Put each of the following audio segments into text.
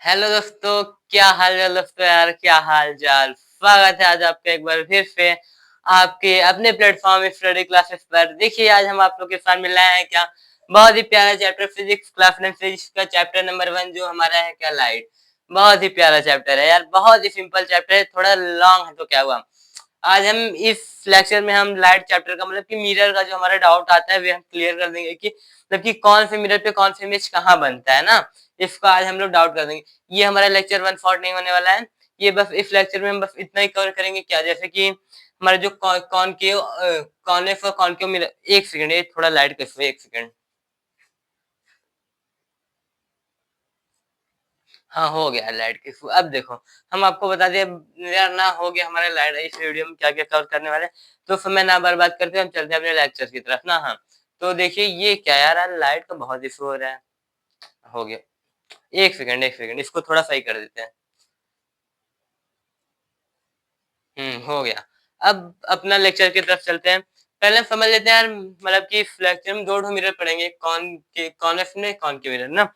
Hello दोस्तों, क्या हाल है दोस्तों यार, क्या हाल चाल। स्वागत है आज आपका एक बार फिर से आपके अपने प्लेटफॉर्म स्टडी क्लासेस पर। देखिए आज हम आप लोग के साथ मिल रहे हैं क्या, बहुत ही प्यारा चैप्टर फिजिक्स क्लास फिजिक्स का चैप्टर नंबर 1 जो हमारा है क्या, लाइट। बहुत ही प्यारा चैप्टर है यार, बहुत ही सिंपल चैप्टर है, थोड़ा लॉन्ग है तो क्या हुआ। आज हम इस लेक्चर में हम लाइट चैप्टर का मतलब कि मिरर का जो हमारा डाउट आता है वे हम क्लियर कर देंगे कि मतलब कि कौन से मिरर पे कौन सा इमेज कहाँ बनता है ना, इसका आज हम लोग डाउट कर देंगे। ये हमारा लेक्चर 1 नहीं होने वाला है। ये बस इस लेक्चर में हम बस इतना ही कवर करेंगे क्या, जैसे कि हमारा जो कॉनकेव कॉन्वेक्स और कॉनकेव मिरर। एक सेकंड, ये थोड़ा लाइट कैसे हुई, एक सेकंड। हाँ हो गया लाइट के थ्रू। अब देखो हम आपको बता दिया यार ना, हो गया हमारा लाइट। इस वीडियो में क्या क्या कवर करने वाले हैं, तो समय ना बर्बाद करते हम चलते हैं अपने लेक्चर की तरफ ना। हाँ तो देखिए ये क्या यार, लाइट का बहुत इशू हो रहा है। हो गया, एक सेकंड इसको थोड़ा सही कर देते हैं। हो गया। अब अपना लेक्चर की तरफ चलते हैं। पहले हम समझ लेते हैं यार, मतलब कि इस लेक्चर में दो मिरर पढ़ेंगे, कॉन्वेक्स में कॉनकेव मिरर ना।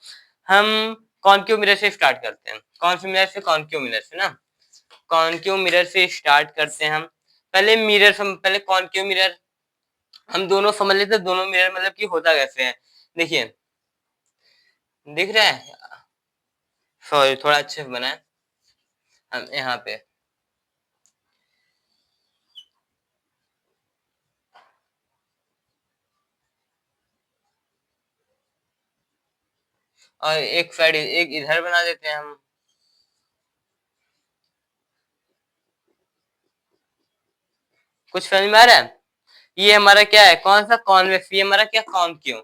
हम कॉनकेव मिरर से स्टार्ट करते हैं। कौन से मिरर से? कॉनकेव मिरर से ना। कॉनकेव मिरर से स्टार्ट करते हैं हम। पहले कॉनकेव मिरर हम दोनों समझ लेते हैं। दोनों मिरर मतलब कि होता कैसे है, देखिए दिख रहा है। सॉरी थोड़ा अच्छे से बना है हम यहाँ पे। और एक साइड एक इधर बना देते हैं हम। कुछ समझ में आ रहा है? ये हमारा क्या है, कौन सा? कॉन्वेक्स। ये हमारा क्या, कॉनकेव।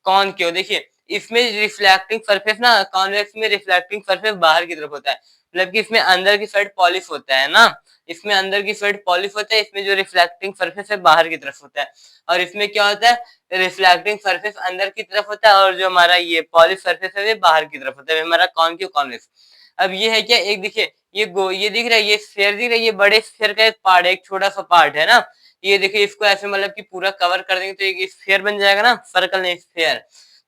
कॉनकेव देखिए इसमें रिफ्लेक्टिंग सरफेस ना, कॉन्वेक्स में रिफ्लेक्टिंग सरफेस बाहर की तरफ होता है, मतलब कि इसमें अंदर की साइड पॉलिश होता है ना। इसमें अंदर की साइड पॉलिश होता है, इसमें जो रिफ्लेक्टिंग सरफेस है बाहर की तरफ होता है। और इसमें क्या होता है, रिफ्लेक्टिंग सरफेस अंदर की तरफ होता है और जो हमारा ये पॉलिश सरफेस है वो बाहर की तरफ होता है, हमारा कॉनकेव कॉन्वेक्स। अब ये है क्या, एक देखिए ये दिख रहा है, ये स्फीयर दिख रहा है, ये बड़े स्फीयर का एक पार्ट है, एक छोटा सा पार्ट है ना। ये देखिए इसको ऐसे मतलब कि पूरा कवर कर देंगे तो एक स्फीयर बन जाएगा ना, सर्कल नहीं स्फीयर।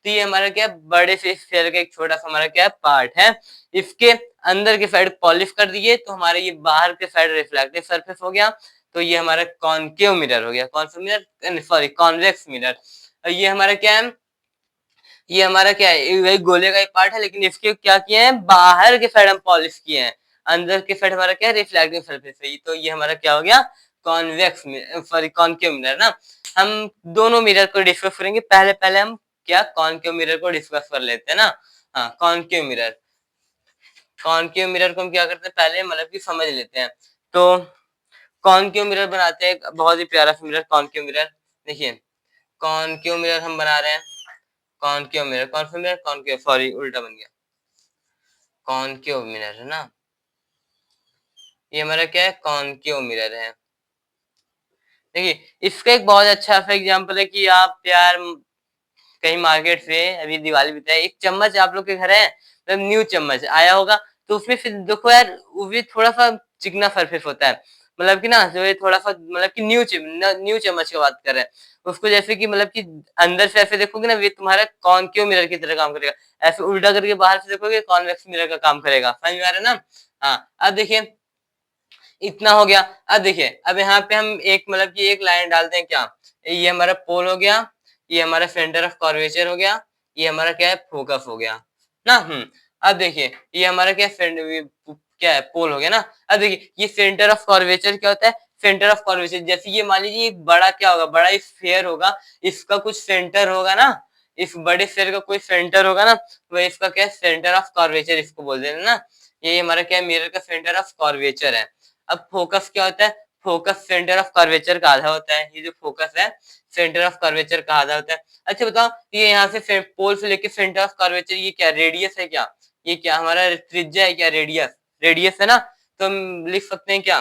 तो ये हमारा क्या है, बड़े से स्फीयर का एक छोटा सा हमारा क्या है, पार्ट है। इसके अंदर की साइड पॉलिश कर दिए तो हमारे ये बाहर के साइड रिफ्लेक्टिव सरफेस हो गया। तो ये हमारा कॉनकेव मिरर हो गया। कौन सा मिरर? Sorry, convex mirror. और ये हमारा क्या है, ये हमारा क्या है, वही गोले का एक पार्ट है, लेकिन इसके क्या किए हैं, बाहर के साइड हम पॉलिश किए हैं। अंदर के साइड हमारा क्या है, रिफ्लेक्टिव सरफेस है। तो ये हमारा क्या हो गया, कॉन्वेक्स सॉरी कॉनकेव मिरर ना। हम दोनों मिरर को डिस्कस करेंगे। पहले पहले हम क्या, कॉनकेव मिरर को डिस्कस कर लेते हैं ना। हाँ कॉनकेव मिरर। कॉनकेव मिरर को हम क्या करते हैं, पहले मतलब कि समझ लेते हैं। तो कॉनकेव मिरर बनाते हैं, एक बहुत ही प्यारा सा मिरर कॉनकेव मिरर। देखिए कॉनकेव मिरर हम बना रहे हैं। कॉनकेव मिरर, कौन सा मिरर? कॉनकेव, सॉरी उल्टा बन गया। कॉनकेव मिरर है ना, ये हमारा क्या है, कॉनकेव मिरर है। देखिए इसका एक बहुत अच्छा सा एग्जांपल है कि आप यार कहीं मार्केट से अभी दिवाली बीता है, एक चम्मच आप लोग के घर है, मतलब न्यू चम्मच आया होगा, तो उसमें फिर देखो यार वो भी थोड़ा सा चिकना सरफेस होता है, मतलब कि ना जो ये थोड़ा सा मतलब कि न्यू चम्मच की बात कर रहे हैं। उसको जैसे कि मतलब कि अंदर से ऐसे देखोगे ना, ये तुम्हारा कॉनकेव मिरर की तरह काम करेगा। ऐसे उल्टा करके बाहर से देखोगे, कॉन्वेक्स मिरर का काम करेगा। समझ में आ रहा है ना? हाँ अब देखिए इतना हो गया। अब देखिए अब यहाँ पे हम एक मतलब कि एक लाइन डालते हैं क्या, ये हमारा पोल हो गया, ये हमारा सेंटर ऑफ कर्वेचर हो गया, ये हमारा क्या है, फोकस हो गया ना। अब देखिए ये हमारा क्या है, पोल हो गया ना। अब देखिए ये सेंटर ऑफ कर्वेचर क्या होता है, सेंटर ऑफ कर्वेचर जैसे ये मान लीजिए एक बड़ा क्या होगा, बड़ा स्फीयर होगा, इसका कुछ सेंटर होगा ना, इस बड़े स्फीयर का कोई सेंटर होगा ना, वह इसका क्या है, सेंटर ऑफ कर्वेचर इसको बोल देना ना। ये हमारा क्या है, मिरर का सेंटर ऑफ कर्वेचर है। अब फोकस क्या होता है, फोकस सेंटर ऑफ कर्वेचर का आधा होता है। ये जो फोकस है सेंटर ऑफ कर्वेचर का आधा होता है। अच्छा बताओ, ये यहाँ से पोल से लेके सेंटर ऑफ कर्वेचर ये क्या, रेडियस है क्या? ये क्या हमारा त्रिज्या है क्या, रेडियस? रेडियस है ना। तो हम लिख सकते हैं क्या,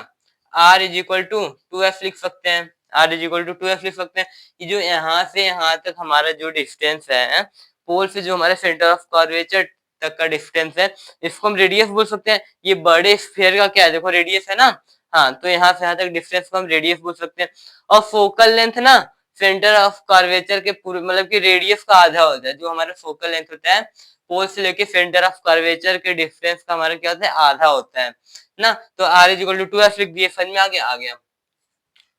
r is equal to 2f लिख सकते हैं। r is equal to 2f लिख सकते हैं। ये जो यहाँ से यहाँ तक हमारा जो डिस्टेंस है, पोल से जो हमारे सेंटर ऑफ कर्वेचर तक का डिस्टेंस है, इसको हम रेडियस बोल सकते हैं। ये बड़े स्फीयर का क्या है, देखो रेडियस है ना। हाँ तो यहाँ से यहाँ तक डिस्टेंस को हम रेडियस बोल सकते हैं। और फोकल लेंथ ना, सेंटर ऑफ कर्वेचर के पूरे मतलब कि रेडियस का आधा होता है, जो हमारा फोकल लेंथ होता है पोल से लेके सेंटर ऑफ कर्वेचर के डिफरेंस का हमारा क्या होता है, आधा होता है ना। तो r is equal to 2s लिख दिए, समझ में आ गया।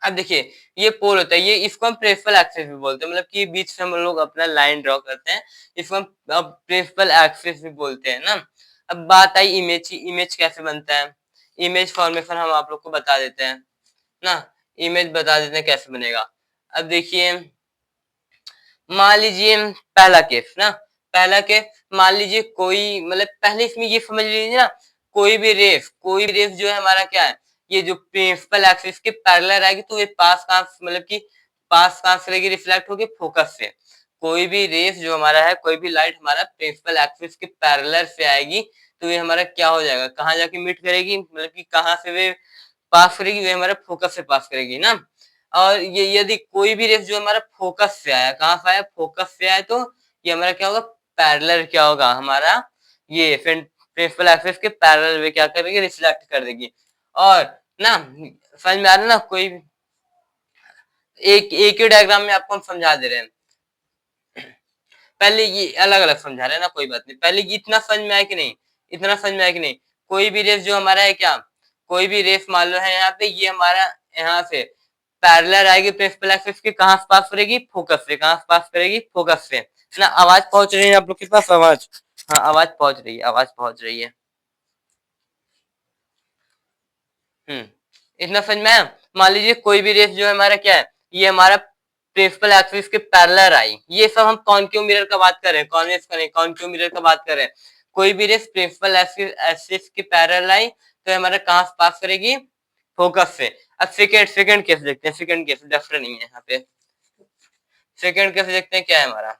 अब देखिए ये पोल होता है, ये इसको हम प्रिंसिपल एक्सिस भी बोलते हैं, मतलब कि बीच से हम लोग अपना लाइन ड्रॉ करते हैं, इसको हम प्रिंसिपल एक्सिस भी बोलते हैं ना। अब बात आई इमेज की, इमेज कैसे बनता है, इमेज फॉर्मेशन हम आप लोग को बता देते हैं ना, इमेज बता देते हैं कैसे बनेगा। अब देखिए मान लीजिए पहला केस ना, पहला केस मान लीजिए कोई मतलब पहले इसमें ये समझ लीजिए ना, कोई भी रेस जो है हमारा क्या है, ये जो प्रिंसिपल एक्सिस के पैरेलल आएगी तो ये पास कहां मतलब कि पास कहां से रहेगी, रिफ्लेक्ट होगी फोकस से। कोई भी रेस जो हमारा है, कोई भी लाइट हमारा प्रिंसिपल एक्सिस के पैरेलल से आएगी तो ये हमारा क्या हो जाएगा, कहां जाके मीट करेगी, मतलब कि कहां से वे पास करेगी, वे हमारा फोकस से पास करेगी ना। और ये यदि कोई भी रेस जो हमारा फोकस से आया, कहां से आया, फोकस से आया, तो ये हमारा क्या होगा, पैरेलल क्या होगा हमारा, ये प्रिंसिपल एक्सिस के पैरेलल वे क्या करेगी, रिफ्लेक्ट कर देगी। और ना समझ में आ रहा है ना, कोई एक ही डायग्राम में आपको हम समझा दे रहे हैं, पहले ये अलग अलग समझा रहे हैं ना, कोई बात नहीं, पहले ये इतना समझ में आया कि नहीं, इतना समझ में आया कि नहीं। कोई भी रेस जो हमारा है क्या, कोई भी रेस मान लो है यहाँ पे, ये हमारा यहाँ से पैरेलल आएगी प्रिंसिपल एक्सिस के, कहां से पास करेगी, फोकस से, कहां से पास करेगी, फोकस से ना। आवाज पहुंच रही है आप लोग के पास, आवाज, हाँ आवाज पहुंच रही है, आवाज पहुंच रही है। इतना समझ में आया। मान लीजिए कोई भी रेस जो है हमारा क्या है, ये हमारा प्रिंसिपल एक्सिस के पैरेलल आई, ये सब हम कॉनकेव मिरर का बात कर रहे हैं, कॉन्वेक्स का नहीं, कॉनकेव मिरर का बात कर रहे हैं। कोई भी रेस प्रिंसिपल एक्सिस के पैरेलल आई तो हमारा कहां से पास करेगी, फोकस से। अब सेकंड केस देखते हैं, सेकंड केस डेफिनेट नहीं है यहाँ पे, सेकंड केस देखते हैं क्या है हमारा।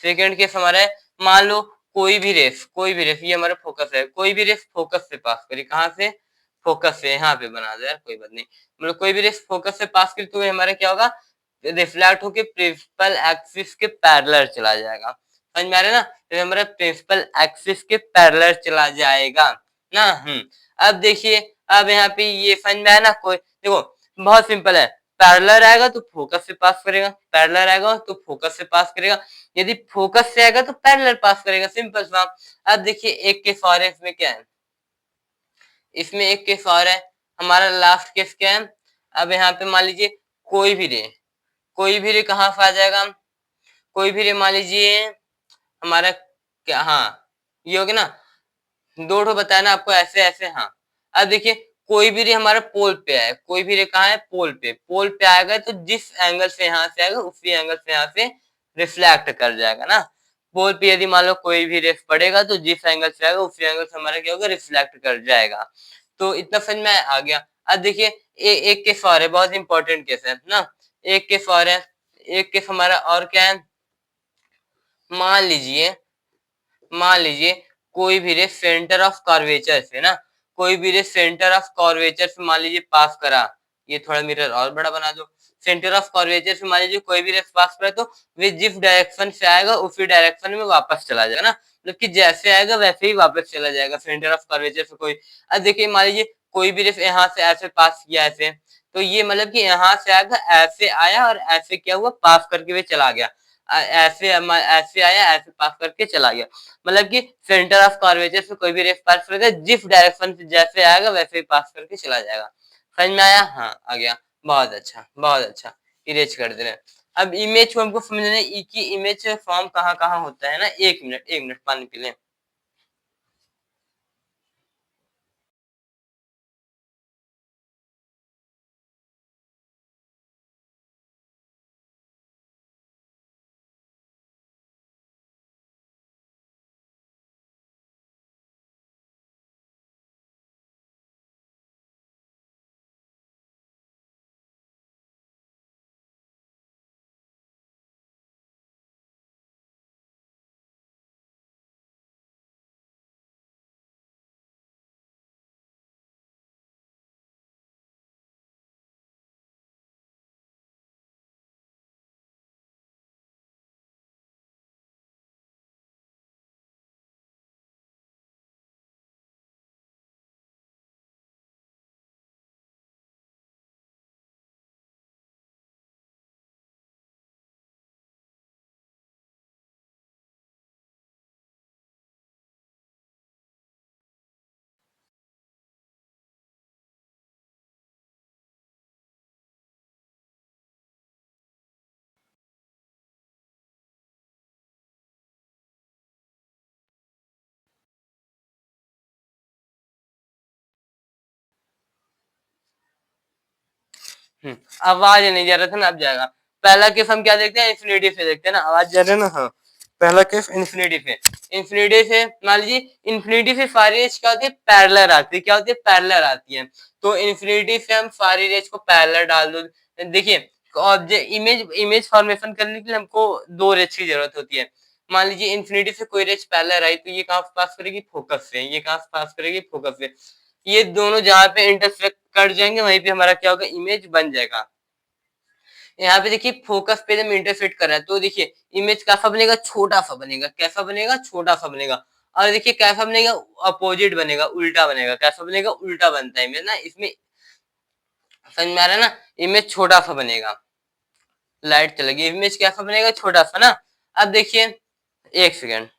सेकंड केस हमारा है, मान लो कोई भी रेस ये हमारा फोकस है, कोई भी रेस फोकस से पास करी, कहां से, फोकस से, यहाँ पे बना दो यार कोई बात नहीं, मतलब कोई भी रेस फोकस से पास करी तो हमारा क्या होगा, रिफ्लेक्ट होके प्रिंसिपल एक्सिस के पैरेलल चला जाएगा। समझ में आ रहा है ना, तो हमारा प्रिंसिपल एक्सिस के पैरेलल चला जाएगा ना। अब देखिए, अब यहाँ पे ये समझ में आया ना, कोई देखो बहुत सिंपल है, पैरेलल आएगा तो फोकस से पास करेगा, पैरेलल आएगा तो फोकस से पास करेगा, यदि फोकस से आएगा तो पैरेलल पास करेगा, सिंपल सा। अब देखिए एक केस और है, इसमें क्या है, इसमें एक केस और है, हमारा लास्ट केस क्या है। अब यहाँ पे मान लीजिए कोई भी रे, कोई भी रे कहाँ से आ जाएगा, कोई भी रे मान लीजिए हमारा क्या, हाँ ये हो गया ना, दो ठो बताया ना आपको, ऐसे ऐसे, हाँ। अब देखिए कोई भी रे हमारा पोल पे है, कोई भी रे कहाँ है, पोल पे आएगा तो जिस एंगल से यहाँ से आएगा उसी एंगल से यहाँ से रिफ्लेक्ट कर जाएगा ना। पोल पे यदि मान लो कोई भी रेस पड़ेगा तो जिस एंगल से आएगा उसी एंगल से हमारा क्या होगा, रिफ्लेक्ट कर जाएगा। तो इतना समझ में आ गया। अब देखिए एक केस और है, बहुत इंपॉर्टेंट केस है ना, एक केस और है, एक केस हमारा और क्या है, मान लीजिए, मान लीजिए कोई भी रे सेंटर ऑफ कर्वेचर से ना, कोई भी रे सेंटर ऑफ कर्वेचर से मान लीजिए पास करा, ये थोड़ा मिरर और बड़ा बना दो, सेंटर ऑफ कर्वेचर से मान लीजिए कोई भी रे पास करा तो वे जिस डायरेक्शन से आएगा उसी डायरेक्शन में वापस चला जाएगा ना, मतलब कि जैसे आएगा वैसे ही वापस चला जाएगा सेंटर ऑफ कर्वेचर से कोई। अब देखिए मान लीजिए कोई भी रे यहाँ से ऐसे पास किया ऐसे, तो ये मतलब कि यहाँ से आएगा, ऐसे आया और ऐसे क्या हुआ, पास करके वे चला गया, ऐसे ऐसे आया, ऐसे पास करके चला गया, मतलब कि सेंटर ऑफ कर्वेचर से कोई भी रेस पास करेगा, जिस डायरेक्शन से जैसे आएगा वैसे ही पास करके चला जाएगा। समझ में आया, हाँ आ गया, बहुत अच्छा बहुत अच्छा, इरेज कर दे रहे हैं। अब इमेज को हमको समझना है कि इमेज फॉर्म कहाँ कहाँ होता है ना, एक मिनट पानी पी लें। आवाज नहीं जा रहा था ना, अब जाएगा। पहला केस हम क्या देखते हैं, इन्फिनिटी से देखते हैं ना, आवाज जा रहा है ना, हाँ। पहला केस इन्फिनिटी से, इन्फिनिटी से मान लीजिए, इन्फिनिटी से सारी रेज क्या होती है, पैरेलल आती है, क्या होती है, पैरेलल आती है। तो इन्फिनिटी से हम सारी रेज को पैरेलल डाल दो। देखिए, ऑब्जेक्ट इमेज फॉर्मेशन करने के लिए हमको दो रेज की जरूरत होती है। मान लीजिए इन्फिनिटी से कोई रेज पैरेलल आई, तो ये कहाँ पास करेगी, फोकस से, ये कहाँ पास करेगी, फोकस से। ये दोनों जहां पे इंटरसेक्ट कर जाएंगे, वहीं पे हमारा क्या होगा, इमेज बन जाएगा। यहाँ पे देखिए, फोकस पे जब इंटरसेक्ट कर रहा है, तो देखिए इमेज कैसा बनेगा, छोटा सा बनेगा, कैसा बनेगा, छोटा सा बनेगा। और देखिए कैसा बनेगा, अपोजिट बनेगा, उल्टा बनेगा, कैसा बनेगा, उल्टा बनता है इमेज ना, इसमें समझ में आ रहा है ना, इमेज छोटा सा बनेगा। लाइट चलेगी, इमेज कैसा बनेगा, छोटा सा ना। अब देखिए, एक सेकेंड।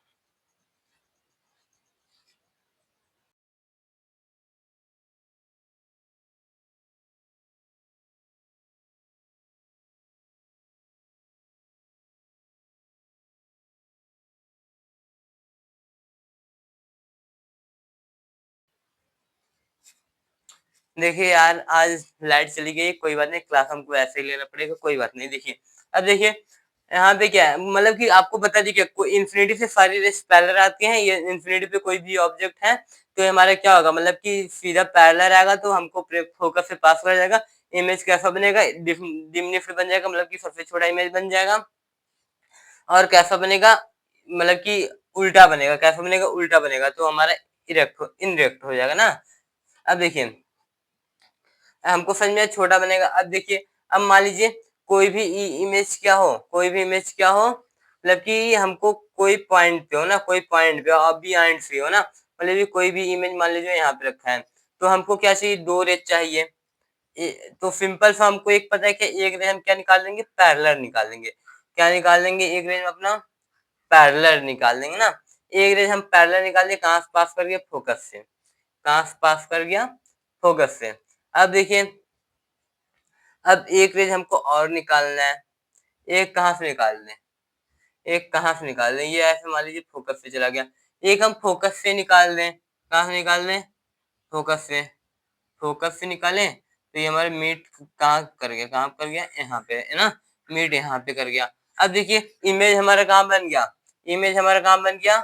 देखिए यार, आज लाइट चली गई, कोई बात नहीं, क्लास हमको ऐसे ही लेना पड़ेगा, कोई बात नहीं। देखिए, अब देखिए यहाँ पे क्या है, मतलब कि आपको बता दी क्या, कोई इन्फिनिटी से सारी रेस पैरेलल आती हैं, ये इन्फिनिटी पे कोई भी ऑब्जेक्ट है, तो ये हमारा क्या होगा, मतलब कि सीधा पैरेलल आएगा, तो हमको फोकस से पास कर जाएगा। इमेज कैसा बनेगा, डिमिनिफ्ड बन जाएगा, मतलब कि सबसे छोटा इमेज बन जाएगा। और कैसा बनेगा, मतलब कि उल्टा बनेगा, कैसा बनेगा, उल्टा बनेगा, तो हमारा इनरेक्ट हो जाएगा ना। अब देखिए, हमको समझ में छोटा बनेगा। अब देखिए, अब मान लीजिए कोई भी इमेज क्या हो, कोई भी इमेज क्या हो, मतलब कि हमको कोई पॉइंट पे हो ना, कोई पॉइंट पे हो, अब भी एंड फ्री हो ना, मतलब कि कोई भी इमेज मान लीजिए यहाँ पे रखा है, तो हमको क्या चाहिए, दो रेज चाहिए। तो सिंपल सा हमको एक पता है कि एक रेज हम क्या निकाल लेंगे, पैरेलल निकाल लेंगे। क्या निकाल लेंगे, एक रेज अपना पैरेलल निकाल लेंगे ना। एक रेज हम पैरेलल निकाल लिए, कहाँ से पास कर गया, फोकस से, कहाँ से पास कर गया, फोकस से। अब देखिए, अब एक रेज हमको और निकालना है। एक कहाँ से निकाल लें, एक कहाँ से निकाल लें, ये ऐसे मान लीजिए फोकस से चला गया। एक हम फोकस से निकाल लें, कहाँ से निकाल लें, फोकस से। फोकस से निकालें तो ये हमारे मीट कहाँ कर गया, कहाँ कर गया, यहाँ पे है ना, मीट यहाँ पे कर गया। अब देखिए, इमेज हमारा कहाँ बन गया, इमेज हमारा कहाँ बन गया,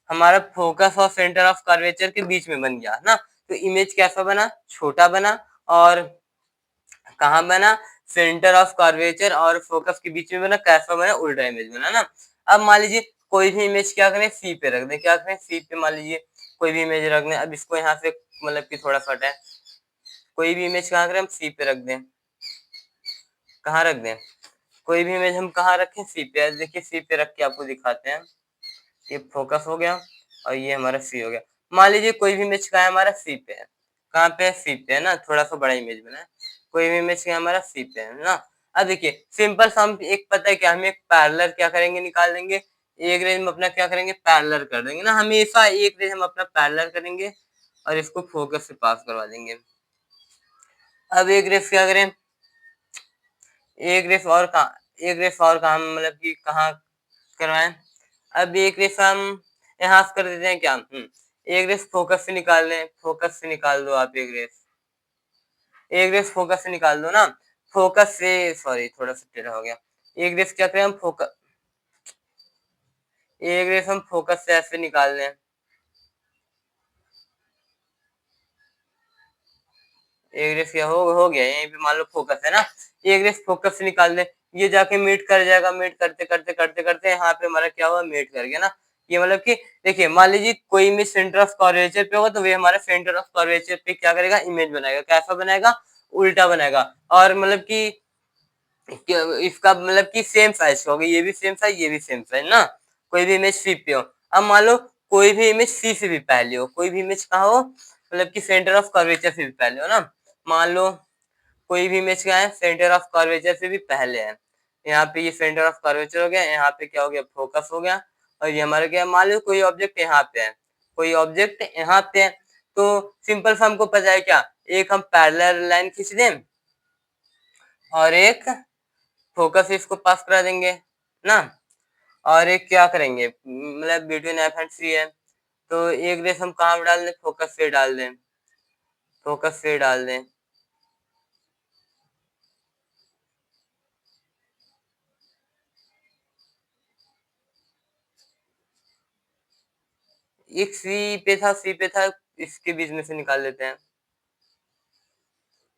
हमारा फोकस और सेंटर ऑफ कर्वेचर के बीच में बन गया ना। तो इमेज कैसा बना, छोटा बना, और कहाँ बना, सेंटर ऑफ कर्वेचर और फोकस के बीच में बना, कैसा बना, उल्टा इमेज बना ना। अब मान लीजिए कोई भी इमेज क्या करें, सी पे रख दें, क्या करें, सी पे मान लीजिए कोई भी इमेज रख दें। अब इसको यहाँ से मतलब कि थोड़ा सा हटाए, कोई भी इमेज कहाँ करें, हम सी पे रख दें, कहाँ रख दें, कोई भी इमेज हम कहाँ रखें, सी पे। देखिए सी पे रख के आपको दिखाते हैं। ये फोकस हो गया और ये हमारा सी हो गया। मान लीजिए कोई भी इमेज का है, हमारा सी पे है, कहाँ पे है, सी पे है ना, थोड़ा सा बड़ा इमेज बना है। कोई भी इमेज का हमारा सी पे है ना। अब देखिए सिंपल सा हम एक पता है कि हम एक पैरेलल क्या करेंगे, निकाल लेंगे। एक रेंज में अपना क्या करेंगे, पैरेलल कर देंगे ना, हमेशा एक रेंज हम अपना पैरेलल करेंगे और इसको फोकस से पास करवा देंगे। अब एक रेस क्या करें, एक रेस और कहाँ, एक रेस और कहाँ मतलब कि कहाँ करवाएं। अब एक रेस हम यहाँ से कर देते हैं क्या, एक रेस फोकस से निकाल लें, फोकस से निकाल दो आप एक रेस, एक रेस फोकस से निकाल दो ना। फोकस से, सॉरी थोड़ा सा टेढ़ा हो गया। एक रेस क्या करें हम, फोकस, एक रेस हम फोकस से ऐसे निकाल लें, एक रेस क्या हो गया, यहीं पे मान लो फोकस है ना, एक रेस फोकस से निकाल दे, ये जाके मीट कर जाएगा, मीट करते करते करते करते यहाँ पे हमारा क्या हुआ, मीट कर गया ना। ये मतलब कि देखिए, मान लीजिए कोई इमेज सेंटर ऑफ कर्वेचर पे होगा, तो वे हमारे सेंटर ऑफ कर्वेचर पे क्या करेगा, इमेज बनाएगा, कैसा बनाएगा, उल्टा बनाएगा। और मतलब कि इसका मतलब कि सेम साइज होगा, ये भी सेम साइज, ये भी सेम साइज ना। कोई भी इमेज सी पे हो, अब मान लो कोई भी इमेज सी से भी पहले हो, कोई भी इमेज कहाँ हो, मतलब कि सेंटर ऑफ कर्वेचर से भी पहले हो ना। मान लो कोई भी इमेज क्या है, सेंटर ऑफ कर्वेचर से भी पहले है। यहाँ पे ये सेंटर ऑफ कर्वेचर हो गया, यहाँ पे क्या हो गया, फोकस हो गया। और ये हमारा क्या, मान लो कोई ऑब्जेक्ट यहाँ पे है, कोई ऑब्जेक्ट यहाँ पे है, तो सिंपल सा हमको पता है क्या, एक हम पैरेलल लाइन खींच दें और एक फोकस इसको पास करा देंगे ना। और एक क्या करेंगे, मतलब बिटवीन एफ एंड सी है, तो एक रेस हम कहाँ डाल दें, फोकस से डाल दें, फोकस से डाल दें। एक सी पे था, इसके बीच में से निकाल लेते हैं।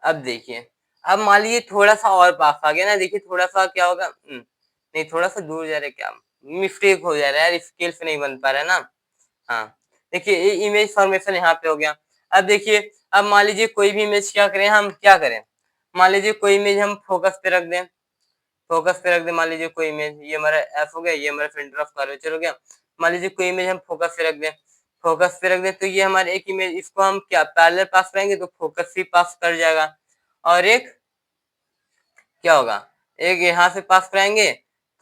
अब देखिए, अब मान लीजिए थोड़ा-सा और पास आ गया ना, देखिए थोड़ा-सा क्या होगा, नहीं थोड़ा-सा दूर जा रहा है क्या? मिस्टेक हो जा रहा है यार, स्केल से नहीं बन पा रहा है ना। हाँ, देखिए ये इमेज फॉर्मेशन यहाँ पे हो गया। अब देखिए, अब मान लीजिए कोई भी इमेज क्या करें हम, क्या करें? मान लीजिए कोई इमेज हम फोकस पे रख दें, मान लीजिए कोई इमेज, ये हमारा एफ हो गया, ये हमारा सेंटर ऑफ कर्वेचर हो गया। मान लीजिए कोई इमेज हम फोकस पे रख दें, तो ये हमारे एक इमेज, इसको हम क्या पैरेलल पास करेंगे तो फोकस से पास कर जाएगा, और एक क्या होगा, एक यहाँ से पास कराएंगे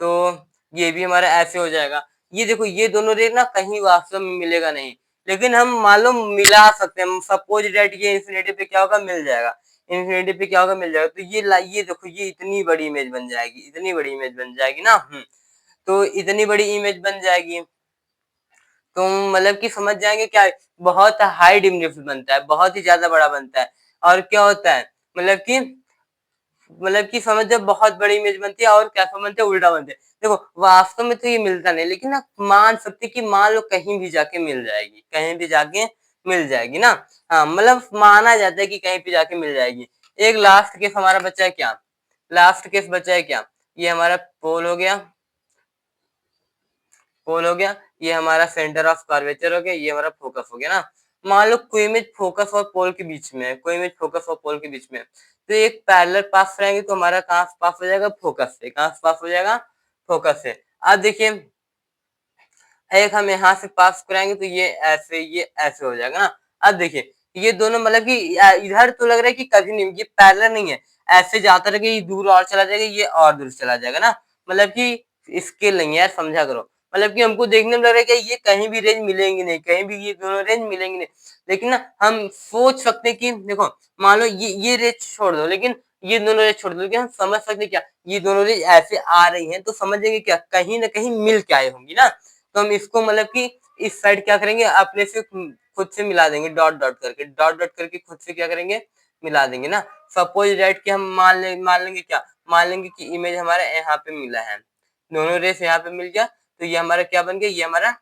तो ये भी हमारा ऐसे हो जाएगा। ये देखो, ये दोनों रे ना कहीं वास्तव में मिलेगा नहीं, लेकिन हम मान लो मिला सकते हैं। सपोज डेट ये इंफिनिटी पे क्या होगा, मिल जाएगा। इंफिनिटी पे क्या होगा, मिल जाएगा। तो ये देखो, ये इतनी बड़ी इमेज बन जाएगी, इतनी बड़ी इमेज बन जाएगी ना। तो इतनी बड़ी इमेज बन जाएगी, तो मतलब कि समझ जाएंगे क्या, बहुत हाई डिग्निफिकेंट बनता है, बहुत ही ज्यादा बड़ा बनता है। और क्या होता है, मतलब कि समझ जब बहुत बड़ी इमेज बनती है, और कैसा बनते हैं, उल्टा बनते हैं। देखो वास्तव में तो ये मिलता नहीं, लेकिन ना मान सकते कि मान लो कहीं भी जाके मिल जाएगी, कहीं भी जाके मिल जाएगी ना। हाँ, मतलब माना जाता है कि कहीं पे जाके मिल जाएगी। एक लास्ट केस हमारा बचा है क्या, लास्ट केस बचा है क्या, ये हमारा पोल हो गया, ये हमारा सेंटर ऑफ कर्वेचर हो गया, ये हमारा फोकस हो गया ना। मान लो कोई इमेज फोकस और पोल के बीच में है, कोई इमेज फोकस और पोल के बीच में है, तो एक पैरेलल पास रहेंगे तो हमारा कहाँ से पास हो जाएगा, फोकस से। कहाँ से पास हो जाएगा, फोकस से। अब देखिए, एक हम यहाँ से पास कराएंगे तो ये ऐसे हो जाएगा ना। अब देखिए, ये दोनों मतलब कि इधर तो लग रहा है कि कभी नहीं, ये पैरेलल नहीं है, ऐसे जाता रहेगा, ये दूर और चला जाएगा, ये और दूर चला जाएगा ना। मतलब कि स्केल नहीं है यार, समझा करो। मतलब कि हमको देखने में लग रहा है कि ये कहीं भी रेंज मिलेंगी नहीं, कहीं भी ये दोनों रेंज मिलेंगी नहीं, लेकिन ना हम सोच सकते हैं कि देखो, मान लो ये रेंज छोड़ दो, लेकिन ये दोनों रेंज छोड़ दो, लेकिन हम समझ सकते क्या, ये दोनों रेंज ऐसे आ रही हैं, तो समझेंगे क्या, कहीं ना कहीं मिल के आई होंगी ना। तो हम इसको मतलब कि इस साइड क्या करेंगे, अपने से खुद से मिला देंगे, डॉट डॉट करके खुद से क्या करेंगे, मिला देंगे ना। सपोज दैट कि हम मान लेंगे क्या, मान लेंगे कि इमेज हमारा यहाँ पे मिला है, दोनों रेस यहाँ पे मिल गया, तो ये हमारा क्या बन गया, ये हमारा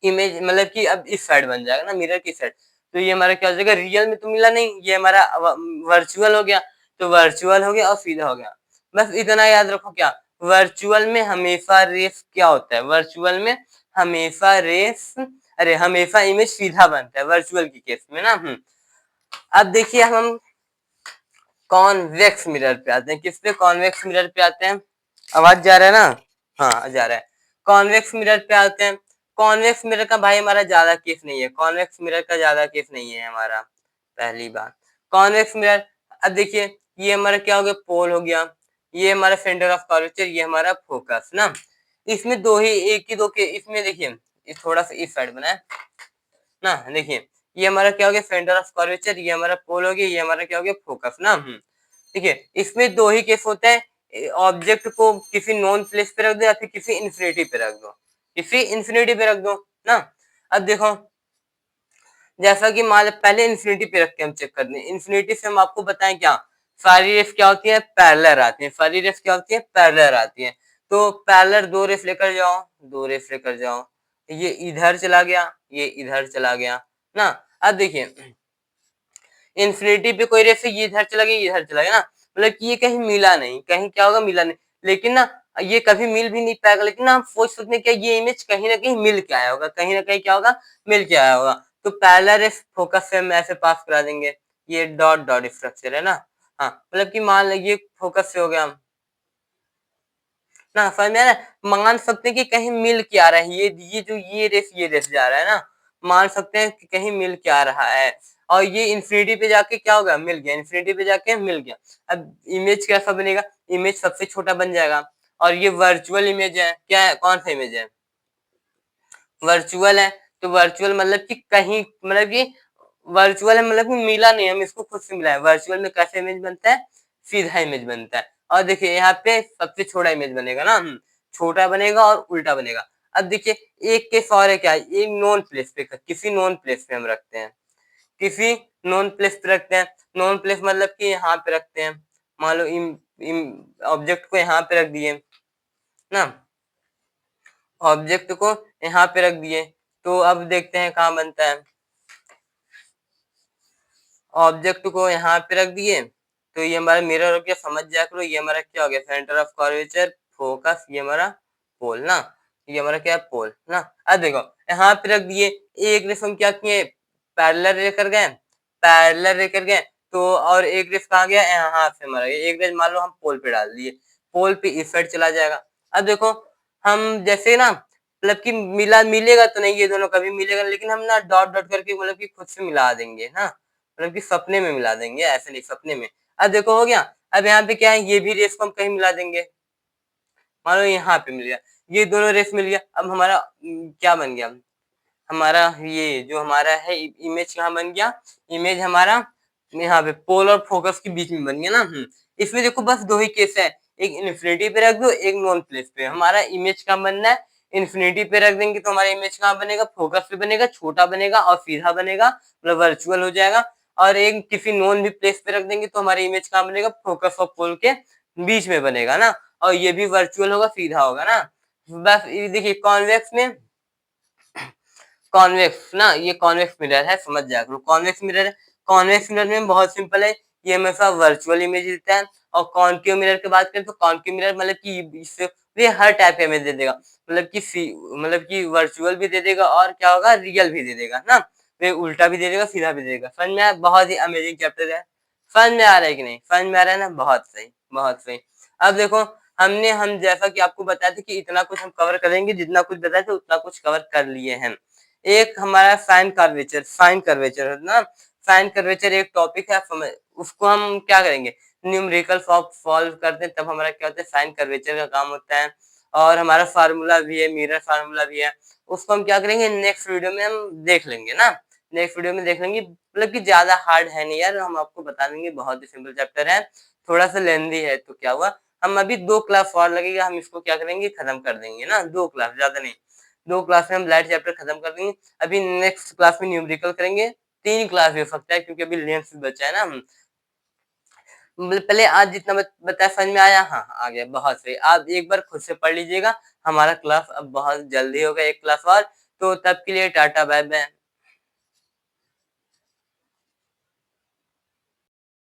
इमेज मतलब कि अब इस साइड बन जाएगा ना, मिरर की साइड। तो ये हमारा क्या हो जाएगा, रियल में तो मिला नहीं, ये हमारा वर्चुअल हो गया। तो वर्चुअल हो गया और सीधा हो गया। बस इतना याद रखो क्या, वर्चुअल में हमेशा रेस क्या होता है, वर्चुअल में हमेशा रेस, अरे हमेशा इमेज सीधा बनता है वर्चुअल की केस में ना। अब देखिए, हम कॉन्वेक्स मिरर पे आते हैं। किस पे, कॉन्वेक्स मिरर पे आते हैं। आवाज जा रहा है ना, हाँ जा रहा है। कॉन्वेक्स मिरर पे आते हैं। कॉन्वेक्स मिरर का भाई हमारा ज्यादा केस नहीं है, कॉन्वेक्स मिरर का ज्यादा केस नहीं है हमारा, पहली बात। कॉन्वेक्स मिरर, अब देखिए, ये हमारा क्या हो गया, पोल हो गया, ये हमारा सेंटर ऑफ कर्वेचर, ये हमारा फोकस ना। इसमें दो ही, एक ही दो के, इसमें देखिए, थोड़ा सा इस साइड बना है ना। देखिए, ये हमारा क्या हो गया, सेंटर ऑफ कर्वेचर, ये हमारा पोल हो गया, ये हमारा क्या हो गया, फोकस ना। देखिए, इसमें दो ही केस होते हैं, ऑब्जेक्ट को किसी नॉन प्लेस पे रख दो, या फिर किसी इंफिनिटी पे रख दो, किसी इंफिनिटी पे रख दो ना। अब देखो, जैसा कि मान पहले इंफिनिटी पे रख के हम चेक कर दें। इंफिनिटी से हम आपको बताएं क्या, सारी रेस क्या होती है, पैरेलल आती है, सारी रेस क्या होती है, पैरेलल आती है। तो पैरेलल दो रेस लेकर जाओ, दो रेस लेकर जाओ, ये इधर चला गया, ये इधर चला गया ना। अब देखिए, इंफिनिटी पे कोई रेस, ये इधर चला गया, ये इधर चला गया ना। मतलब कि ये कहीं मिला नहीं, कहीं क्या होगा, मिला नहीं। लेकिन ना ये कभी मिल भी नहीं पाएगा, लेकिन ना हम सोच सकते हैं कि ये इमेज कहीं ना कहीं मिल के आया होगा, कहीं ना कहीं क्या होगा, मिल के आया होगा। तो पैरेलल रेस फोकस से हम ऐसे पास करा देंगे, ये डॉट डॉट स्ट्रक्चर है ना। हाँ, मतलब कि मान लीजिए फोकस से हो गया ना, समझ में आ रहा है? मान सकते हैं कि कहीं मिल के आ रहा है, ये जो ये रेस जा रहा है ना, मान सकते हैं कि कहीं मिल के आ रहा है। और ये इंफिनिटी पे जाके क्या होगा, मिल गया, इंफिनिटी पे जाके मिल गया। अब इमेज कैसा बनेगा, इमेज सबसे छोटा बन जाएगा। और ये वर्चुअल इमेज है, क्या है, कौन सा इमेज है, वर्चुअल है। तो वर्चुअल मतलब कि कहीं, मतलब कि वर्चुअल है मतलब कि मिला नहीं, हम इसको खुद से मिला है। वर्चुअल में कैसे इमेज बनता है, सीधा इमेज बनता है। और देखिए, यहाँ पे सबसे छोटा इमेज बनेगा ना, छोटा बनेगा और उल्टा बनेगा। अब देखिए, एक केस और है क्या, एक नॉन प्लेस पे, किसी नॉन प्लेस पे हम रखते हैं, किसी नॉन प्लेस पे रखते हैं। नॉन प्लेस मतलब कि यहाँ पे रखते हैं, मान लो ऑब्जेक्ट को यहाँ पे रख दिए ना, ऑब्जेक्ट को यहाँ पे रख दिए, तो अब देखते हैं कहाँ बनता है। ऑब्जेक्ट को यहाँ पे रख दिए, तो ये हमारा मिरर हो गया, समझ जाया करो। ये हमारा क्या हो गया, सेंटर ऑफ कर्वेचर, फोकस, ये हमारा पोल ना, ये हमारा क्या है, पोल ना। अब देखो यहाँ पे रख दिए, एक रेस हम क्या किए, पैरेलल लेकर गए, पैरेलल लेकर गए, तो और एक रेस कहाँ गया, यहाँ से हमारा एक रेस मान लो हम पोल पे डाल दिए, पोल पे इस साइड चला जाएगा। अब देखो हम जैसे ना मतलब कि मिलेगा तो नहीं, ये दोनों कभी मिलेगा, लेकिन हम ना डॉट डॉट करके मतलब कि खुद से मिला देंगे ना, मतलब कि सपने में मिला देंगे, ऐसे नहीं, सपने में। अब देखो हो गया। अब यहाँ पे क्या है, ये भी रेस को हम कहीं मिला देंगे, मान लो यहाँ पे मिल गया, ये दोनों रेस मिल गया। अब हमारा क्या बन गया, हमारा ये जो हमारा है इमेज कहाँ बन गया, इमेज हमारा यहाँ पे पोल और फोकस के बीच में बन गया ना। इसमें देखो बस दो ही केस है, एक इन्फिनिटी पे रख दो, एक नॉन प्लेस पे। हमारा इमेज कहाँ बनना है, इन्फिनिटी पे रख देंगे तो हमारा इमेज कहाँ बनेगा, फोकस पे बनेगा, छोटा बनेगा और सीधा बनेगा, मतलब वर्चुअल हो जाएगा। और एक किसी नॉन भी प्लेस पे रख देंगे तो हमारी इमेज कहाँ बनेगा, फोकस और पोल के बीच में बनेगा ना, और ये भी वर्चुअल होगा, सीधा होगा ना। बस ये देखिए कॉन्वेक्स में, कॉन्वेक्स ना, ये कॉन्वेक्स मिरर है, समझ जाया करो, कॉन्वेक्स मिरर है। कॉन्वेक्स मिरर में बहुत सिंपल है, ये हमेशा वर्चुअल इमेज देता है। और कॉन्केव मिरर की बात करें तो कॉन्केव मिरर मतलब कि ये हर टाइप का इमेज दे देगा, मतलब कि वर्चुअल भी दे देगा और क्या होगा, रियल भी दे देगा ना, वे उल्टा भी दे देगा, सीधा भी दे देगा। समझ में आया, बहुत ही अमेजिंग चैप्टर है। समझ में आ रहा है कि नहीं, समझ में आ रहा है ना, बहुत सही, बहुत सही। अब देखो हम जैसा कि आपको बताया था कि इतना कुछ हम कवर करेंगे, जितना कुछ बताया था उतना कुछ कवर कर लिए हैं। एक हमारा साइन कर्वेचर, साइन कर्वेचर है ना, साइन कर्वेचर एक टॉपिक है, उसको हम क्या करेंगे, न्यूमेरिकल सॉल्व करते हैं तब हमारा क्या होता है, साइन कर्वेचर का काम होता है। और हमारा फार्मूला भी है, मिरर फार्मूला भी है, उसको हम क्या करेंगे, नेक्स्ट वीडियो में हम देख लेंगे ना, नेक्स्ट वीडियो में देख लेंगे। मतलब कि ज्यादा हार्ड है नहीं यार, हम आपको बता देंगे, बहुत ही सिंपल चैप्टर है, थोड़ा सा लेंदी है तो क्या हुआ, हम अभी 2 क्लास और लगेगा, हम इसको क्या करेंगे, खत्म कर देंगे ना, 2 क्लास, ज्यादा नहीं, 2 क्लास में हम लाइट चैप्टर खत्म कर देंगे। अभी नेक्स्ट क्लास में न्यूमेरिकल करेंगे, 3 क्लास भी हो सकता है क्योंकि अभी लेंस भी बचा है ना। पहले आज जितना बताया समझ में आया, हाँ आ गया, बहुत सही। आप एक बार खुद से पढ़ लीजिएगा, हमारा क्लास अब बहुत जल्दी होगा, एक क्लास और, तो तब के लिए टाटा बाय बाय।